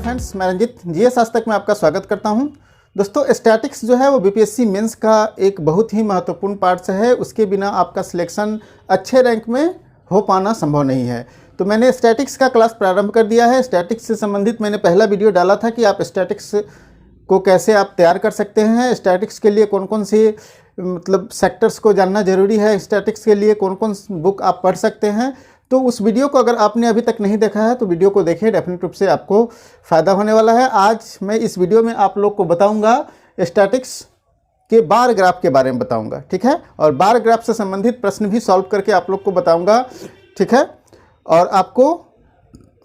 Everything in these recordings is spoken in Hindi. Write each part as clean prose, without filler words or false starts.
फ्रेंड्स, मैं रंजित जीएस आज तक में आपका स्वागत करता हूं। दोस्तों, स्टैटिक्स जो है वो बीपीएससी मेंस का एक बहुत ही महत्वपूर्ण पार्ट है। उसके बिना आपका सिलेक्शन अच्छे रैंक में हो पाना संभव नहीं है। तो मैंने स्टैटिक्स का क्लास प्रारंभ कर दिया है। स्टैटिक्स से संबंधित मैंने पहला वीडियो डाला था कि आप स्टैटिक्स को कैसे आप तैयार कर सकते हैं, स्टैटिक्स के लिए कौन कौन सी सेक्टर्स को जानना जरूरी है, स्टैटिक्स के लिए कौन कौन बुक आप पढ़ सकते हैं। तो उस वीडियो को अगर आपने अभी तक नहीं देखा है तो वीडियो को देखें, डेफिनेट रूप से आपको फ़ायदा होने वाला है। आज मैं इस वीडियो में आप लोग को बताऊंगा स्टैटिक्स के बार ग्राफ के बारे में बताऊंगा, ठीक है। और बार ग्राफ से संबंधित प्रश्न भी सॉल्व करके आप लोग को बताऊंगा, ठीक है। और आपको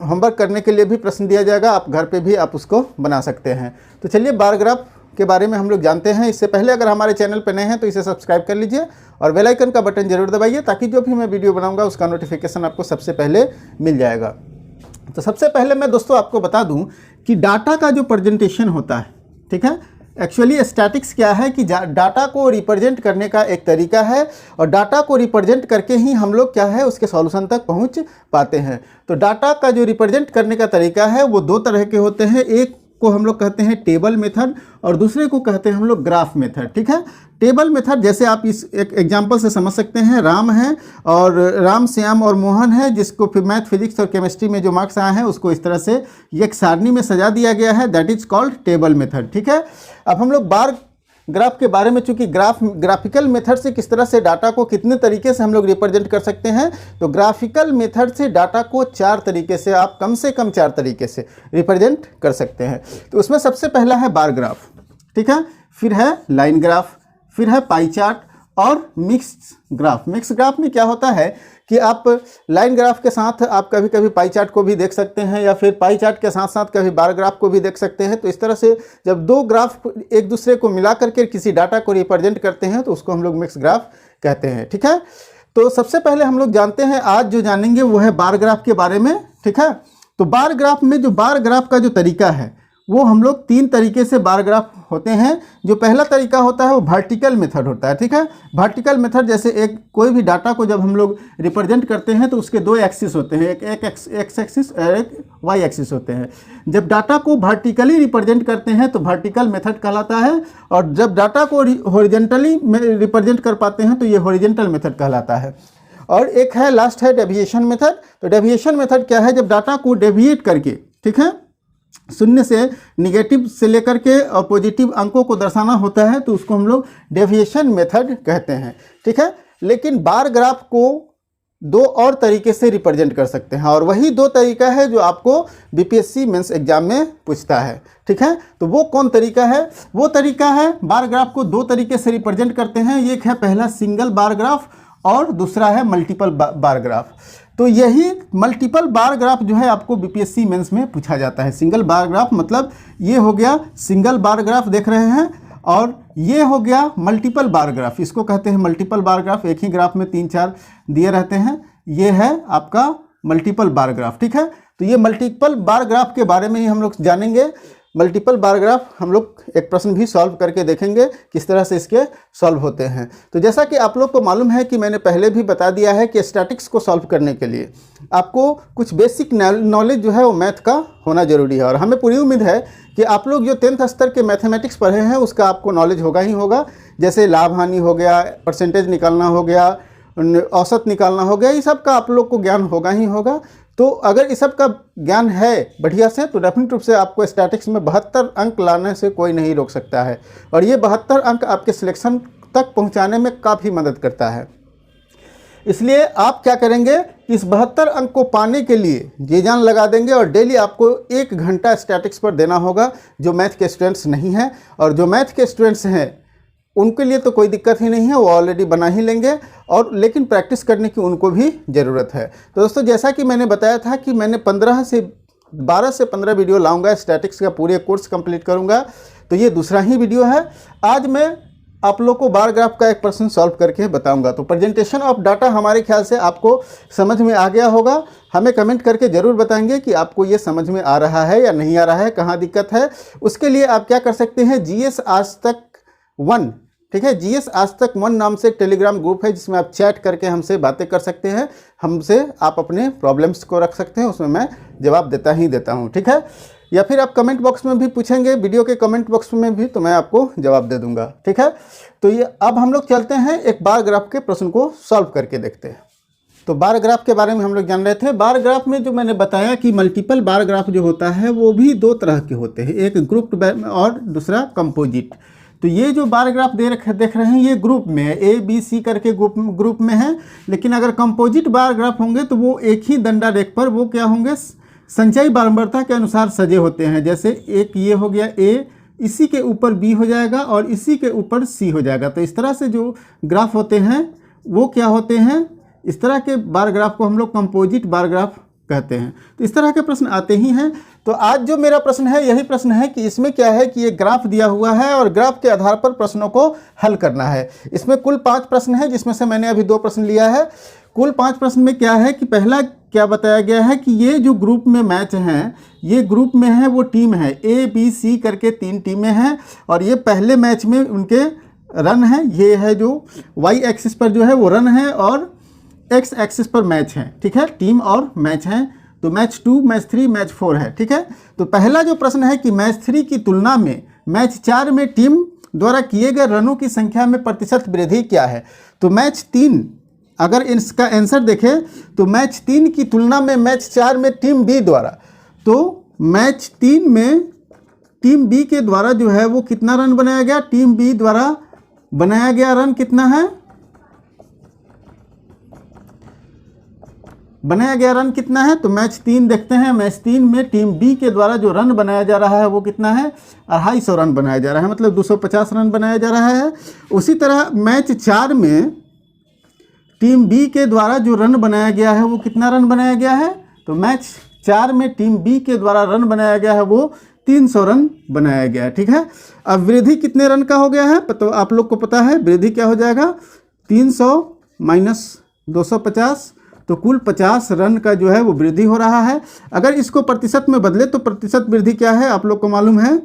होमवर्क करने के लिए भी प्रश्न दिया जाएगा, आप घर पे भी आप उसको बना सकते हैं। तो चलिए बार ग्राफ के बारे में हम लोग जानते हैं। इससे पहले अगर हमारे चैनल पर नए हैं तो इसे सब्सक्राइब कर लीजिए और बेल आइकन का बटन जरूर दबाइए, ताकि जो भी मैं वीडियो बनाऊंगा उसका नोटिफिकेशन आपको सबसे पहले मिल जाएगा। तो सबसे पहले मैं दोस्तों आपको बता दूं कि डाटा का जो प्रेजेंटेशन होता है, ठीक है, एक्चुअली स्टैटिक्स क्या है कि डाटा को रिप्रेजेंट करने का एक तरीका है, और डाटा को रिप्रेजेंट करके ही हम लोग क्या है उसके सॉल्यूशन तक पहुंच पाते हैं। तो डाटा का जो रिप्रेजेंट करने का तरीका है वो दो तरह के होते हैं। एक को हम लोग कहते हैं टेबल मेथड और दूसरे को कहते हैं हम लोग ग्राफ मेथड, ठीक है। टेबल मेथड जैसे आप इस एक एग्जांपल से समझ सकते हैं, राम है और राम, श्याम और मोहन है, जिसको फिर मैथ, फिजिक्स और केमिस्ट्री में जो मार्क्स आए हैं उसको इस तरह से एक सारणी में सजा दिया गया है, that is called table method, ठीक है। अब हम लोग बार ग्राफ के बारे में, चूंकि ग्राफिकल मेथड से किस तरह से डाटा को कितने तरीके से हम लोग रिप्रेजेंट कर सकते हैं, तो ग्राफिकल मेथड से डाटा को 4 तरीके से, आप कम से कम 4 तरीके से रिप्रेजेंट कर सकते हैं। तो उसमें सबसे पहला है बार ग्राफ, ठीक है, फिर है लाइन ग्राफ, फिर है पाई चार्ट और मिक्स ग्राफ। मिक्स ग्राफ में क्या होता है कि आप लाइन ग्राफ के साथ आप कभी कभी पाई चार्ट को भी देख सकते हैं, या फिर पाई चार्ट के साथ साथ कभी बार ग्राफ को भी देख सकते हैं। तो इस तरह से जब दो ग्राफ एक दूसरे को मिला करके किसी डाटा को रिप्रेजेंट करते हैं तो उसको हम लोग मिक्स ग्राफ कहते हैं, ठीक है। तो सबसे पहले हम लोग जानते हैं, आज जो जानेंगे वो है बार ग्राफ के बारे में, ठीक है। तो बार ग्राफ में जो बार ग्राफ का जो तरीका है वो हम लोग 3 तरीके से बार ग्राफ होते हैं। जो पहला तरीका होता है वो वर्टिकल मेथड होता है, ठीक है। वर्टिकल मेथड जैसे एक कोई भी डाटा को जब हम लोग रिप्रेजेंट करते हैं तो उसके 2 एक्सिस होते हैं, एक एक्स एक्सिस और एक वाई एक्सिस होते हैं। जब डाटा को वर्टिकली रिप्रेजेंट करते हैं तो वर्टिकल मेथड कहलाता है, और जब डाटा को हॉरिजॉन्टली रिप्रेजेंट कर पाते हैं तो ये हॉरिजॉन्टल मेथड कहलाता है। और एक है लास्ट है डेविएशन मेथड। तो डेविएशन मेथड क्या है, जब डाटा को डेविएट करके, ठीक है, शून्य से निगेटिव से लेकर के और पॉजिटिव अंकों को दर्शाना होता है तो उसको हम लोग डेविएशन मेथड कहते हैं, ठीक है। लेकिन बार ग्राफ को 2 और तरीके से रिप्रेजेंट कर सकते हैं, और वही 2 तरीका है जो आपको बीपीएससी मेंस एग्जाम में पूछता है, ठीक है। तो वो कौन तरीका है? वो तरीका है, बार ग्राफ को 2 तरीके से रिप्रेजेंट करते हैं। एक है पहला सिंगल बार ग्राफ और दूसरा है मल्टीपल बार ग्राफ। तो यही मल्टीपल बार ग्राफ जो है आपको बीपीएससी मेंस में पूछा जाता है। सिंगल बार ग्राफ मतलब ये हो गया सिंगल बार ग्राफ देख रहे हैं, और ये हो गया मल्टीपल बार ग्राफ, इसको कहते हैं मल्टीपल बार ग्राफ। एक ही ग्राफ में 3-4 दिए रहते हैं, ये है आपका मल्टीपल बार ग्राफ, ठीक है। तो ये मल्टीपल बार ग्राफ के बारे में ही हम लोग जानेंगे। मल्टीपल बार ग्राफ हम लोग एक प्रश्न भी सॉल्व करके देखेंगे किस तरह से इसके सॉल्व होते हैं। तो जैसा कि आप लोग को मालूम है कि मैंने पहले भी बता दिया है कि स्टैटिक्स को सॉल्व करने के लिए आपको कुछ बेसिक नॉलेज जो है वो मैथ का होना जरूरी है, और हमें पूरी उम्मीद है कि आप लोग जो 10th स्तर के मैथमेटिक्स पढ़े हैं उसका आपको नॉलेज होगा ही होगा। जैसे लाभ हानि हो गया, परसेंटेज निकालना हो गया, औसत निकालना हो गया, ये सब का आप लोग को ज्ञान होगा ही होगा। तो अगर इस सब का ज्ञान है बढ़िया से तो डेफिनेट रूप से आपको स्टैटिक्स में 72 अंक लाने से कोई नहीं रोक सकता है, और ये 72 अंक आपके सिलेक्शन तक पहुंचाने में काफ़ी मदद करता है। इसलिए आप क्या करेंगे, इस 72 अंक को पाने के लिए जी जान लगा देंगे, और डेली आपको 1 घंटा स्टैटिक्स पर देना होगा। जो मैथ के स्टूडेंट्स नहीं हैं, और जो मैथ के स्टूडेंट्स हैं उनके लिए तो कोई दिक्कत ही नहीं है, वो ऑलरेडी बना ही लेंगे, और लेकिन प्रैक्टिस करने की उनको भी ज़रूरत है। तो दोस्तों, जैसा कि मैंने बताया था कि मैंने 12 से 15 वीडियो लाऊंगा, स्टैटिक्स का पूरे कोर्स कंप्लीट करूंगा। तो ये दूसरा ही वीडियो है। आज मैं आप लोग को बार ग्राफ का एक प्रश्न सॉल्व करके बताऊंगा। तो प्रेजेंटेशन ऑफ डाटा हमारे ख्याल से आपको समझ में आ गया होगा। हमें कमेंट करके ज़रूर बताएंगे कि आपको ये समझ में आ रहा है या नहीं आ रहा है, कहाँ दिक्कत है। उसके लिए आप क्या कर सकते हैं, जीएस आज तक 1, ठीक है, जीएस आज तक 1 नाम से एक टेलीग्राम ग्रुप है जिसमें आप चैट करके हमसे बातें कर सकते हैं, हमसे आप अपने प्रॉब्लम्स को रख सकते हैं, उसमें मैं जवाब देता ही देता हूँ, ठीक है। या फिर आप कमेंट बॉक्स में भी पूछेंगे, वीडियो के कमेंट बॉक्स में भी, तो मैं आपको जवाब दे दूंगा। ठीक है, तो ये अब हम लोग चलते हैं एक बार ग्राफ के प्रश्न को सॉल्व करके देखते हैं। तो बार ग्राफ के बारे में हम लोग जान रहे थे। बार ग्राफ में जो मैंने बताया कि मल्टीपल बार ग्राफ जो होता है वो भी दो तरह के होते हैं, एक ग्रुप्ड और दूसरा कंपोजिट। तो ये जो बार ग्राफ देख रहे हैं ये ग्रुप में है, ए बी सी करके ग्रुप में है। लेकिन अगर कंपोजिट बार ग्राफ होंगे तो वो एक ही दंडा रेख पर वो क्या होंगे, संचयी बारंबारता के अनुसार सजे होते हैं। जैसे एक ये हो गया ए, इसी के ऊपर बी हो जाएगा और इसी के ऊपर सी हो जाएगा। तो इस तरह से जो ग्राफ होते हैं वो क्या होते हैं, इस तरह के बार ग्राफ को हम लोग कंपोजिट बार ग्राफ कहते हैं। तो इस तरह के प्रश्न आते ही हैं। तो आज जो मेरा प्रश्न है यही प्रश्न है कि इसमें क्या है कि ये ग्राफ दिया हुआ है और ग्राफ के आधार पर प्रश्नों को हल करना है। इसमें कुल 5 प्रश्न हैं, जिसमें से मैंने अभी 2 प्रश्न लिया है। कुल 5 प्रश्न में क्या है कि पहला क्या बताया गया है कि ये जो ग्रुप में मैच हैं, ये ग्रुप में है वो टीम है ए बी सी करके 3 टीमें हैं और ये पहले मैच में उनके रन है। ये है जो वाई एक्सिस पर जो है वो रन है और एक्स एक्सिस पर मैच है। ठीक है, टीम और मैच है। तो मैच 2, मैच 3, मैच 4 है। ठीक है, तो पहला जो प्रश्न है कि मैच 3 की तुलना में मैच 4 में टीम द्वारा किए गए रनों की संख्या में प्रतिशत वृद्धि क्या है। तो मैच 3, अगर इसका आंसर देखें तो मैच 3 की तुलना में मैच 4 में टीम बी द्वारा, तो मैच 3 में टीम बी के द्वारा जो है वो कितना रन बनाया गया, टीम बी द्वारा बनाया गया रन कितना है, बनाया गया रन कितना है। तो मैच 3 देखते हैं, मैच 3 में टीम बी के द्वारा जो रन बनाया जा रहा है वो कितना है, 250 रन बनाया जा रहा है, मतलब 250 रन बनाया जा रहा है। उसी तरह मैच 4 में टीम बी के द्वारा जो रन बनाया गया है वो कितना रन बनाया गया है। तो मैच 4 में टीम बी के द्वारा रन बनाया गया है वो 300 रन बनाया गया है। ठीक है, अब वृद्धि कितने रन का हो गया है तो आप लोग को पता है, वृद्धि क्या हो जाएगा, 300 माइनस 250, तो कुल 50 रन का जो है वो वृद्धि हो रहा है। अगर इसको प्रतिशत में बदले तो प्रतिशत वृद्धि क्या है आप लोग को मालूम है।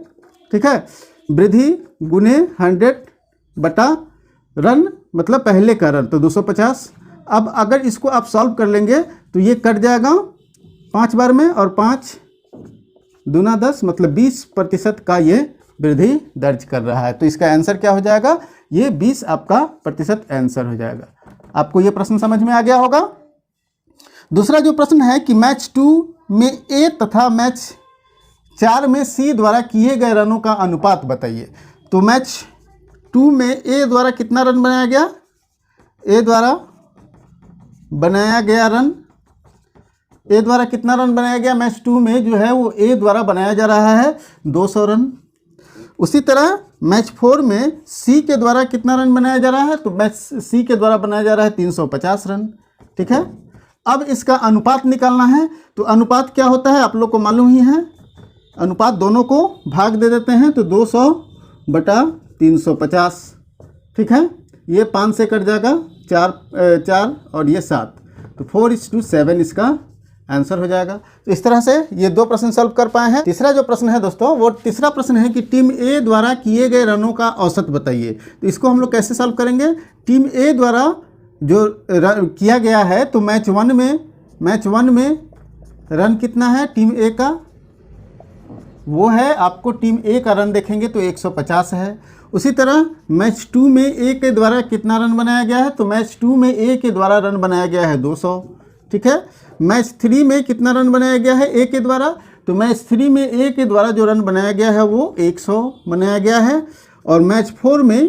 ठीक है, वृद्धि गुने 100 बटा रन, मतलब पहले का रन, तो 250। अब अगर इसको आप सॉल्व कर लेंगे तो ये कट जाएगा 5 बार में और 5 दूना 10, मतलब 20% का ये वृद्धि दर्ज कर रहा है। तो इसका आंसर क्या हो जाएगा, ये 20 आपका प्रतिशत आंसर हो जाएगा। आपको ये प्रश्न समझ में आ गया होगा। दूसरा जो प्रश्न है कि मैच 2 में ए तथा मैच 4 में सी द्वारा किए गए रनों का अनुपात बताइए। तो मैच 2 में ए द्वारा कितना रन बनाया गया, ए द्वारा बनाया गया रन, ए द्वारा कितना रन बनाया गया, मैच 2 में जो है वो ए द्वारा बनाया जा रहा है 200 रन। उसी तरह मैच 4 में सी के द्वारा कितना रन बनाया जा रहा है, तो मैच सी के द्वारा बनाया जा रहा है 350 रन। ठीक है, अब इसका अनुपात निकालना है। तो अनुपात क्या होता है आप लोग को मालूम ही है, अनुपात दोनों को भाग दे देते हैं, तो 200 बटा 350। ठीक है, ये 5 से कट जाएगा, 4 और ये 7, तो 4:7 इसका आंसर हो जाएगा। तो इस तरह से ये 2 प्रश्न सॉल्व कर पाए हैं। तीसरा जो प्रश्न है दोस्तों, वो तीसरा प्रश्न है कि टीम ए द्वारा किए गए रनों का औसत बताइए। तो इसको हम लोग कैसे सॉल्व करेंगे, टीम ए द्वारा जो किया गया है, तो मैच 1 में रन कितना है टीम ए का, वो है आपको टीम ए का रन देखेंगे तो 150 है। उसी तरह मैच 2 में ए के द्वारा कितना रन बनाया गया है, तो मैच 2 में ए के द्वारा रन बनाया गया है 200। ठीक है, मैच 3 में कितना रन बनाया गया है ए के द्वारा, तो मैच 3 में ए के द्वारा जो रन बनाया गया है वो 100 बनाया गया है। और मैच 4 में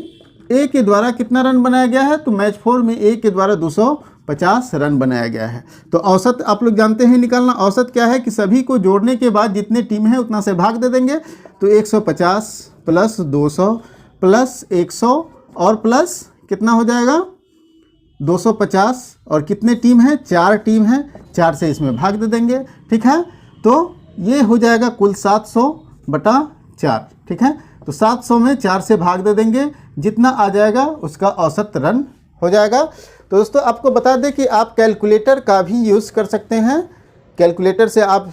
ए के द्वारा कितना रन बनाया गया है, तो मैच 4 में ए के द्वारा 250 रन बनाया गया है। तो औसत आप लोग जानते हैं निकालना। औसत क्या है कि सभी को जोड़ने के बाद जितने टीम है उतना से भाग दे देंगे, तो 150 प्लस 200 प्लस 100 और प्लस कितना हो जाएगा 250, और कितने टीम हैं, 4 टीम हैं, 4 से इसमें भाग दे देंगे। ठीक है, तो ये हो जाएगा कुल 700 बटा 4। ठीक है, तो 700 में 4 से भाग दे देंगे, जितना आ जाएगा उसका औसत रन हो जाएगा। तो दोस्तों आपको बता दें कि आप कैलकुलेटर का भी यूज़ कर सकते हैं। कैलकुलेटर से आप,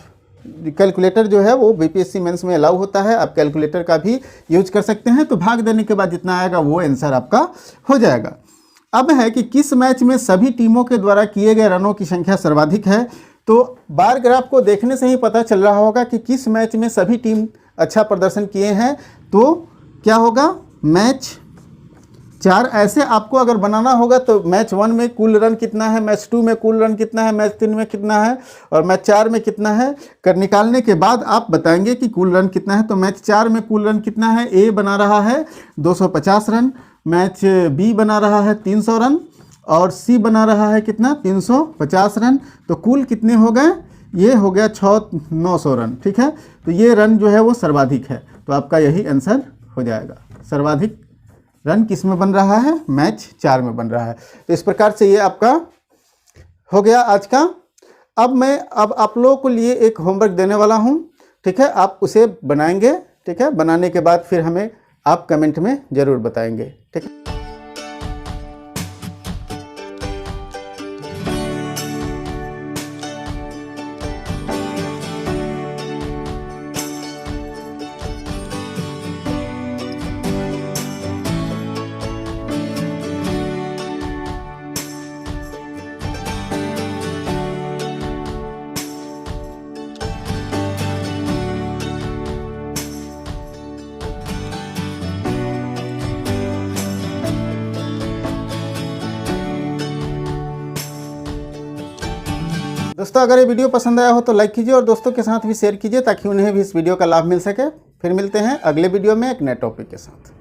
कैलकुलेटर जो है वो बीपीएससी मेंस में अलाउ होता है, आप कैलकुलेटर का भी यूज कर सकते हैं। तो भाग देने के बाद जितना आएगा वो आंसर आपका हो जाएगा। अब है कि किस मैच में सभी टीमों के द्वारा किए गए रनों की संख्या सर्वाधिक है। तो बार ग्राफ को देखने से ही पता चल रहा होगा कि किस मैच में सभी टीम अच्छा प्रदर्शन किए हैं। तो क्या होगा, मैच 4 ऐसे आपको अगर बनाना होगा तो मैच 1 में कुल रन कितना है, मैच 2 में कुल रन कितना है, मैच 3 में कितना है और मैच 4 में कितना है, कर निकालने के बाद आप बताएंगे कि कुल रन कितना है। तो मैच 4 में कुल रन कितना है, ए बना रहा है 250 रन, मैच बी बना रहा है 300 रन और सी बना रहा है कितना 350 रन। तो कुल कितने हो गए, ये हो गया 900 रन। ठीक है, तो ये रन जो है वो सर्वाधिक है। तो आपका यही आंसर हो जाएगा। सर्वाधिक रन किस में बन रहा है, मैच 4 में बन रहा है। तो इस प्रकार से ये आपका हो गया आज का। अब आप लोगों को लिए एक होमवर्क देने वाला हूँ। ठीक है, आप उसे बनाएंगे। ठीक है, बनाने के बाद फिर हमें आप कमेंट में ज़रूर बताएंगे। ठीक है। दोस्तों अगर ये वीडियो पसंद आया हो तो लाइक कीजिए और दोस्तों के साथ भी शेयर कीजिए ताकि उन्हें भी इस वीडियो का लाभ मिल सके। फिर मिलते हैं अगले वीडियो में एक नए टॉपिक के साथ।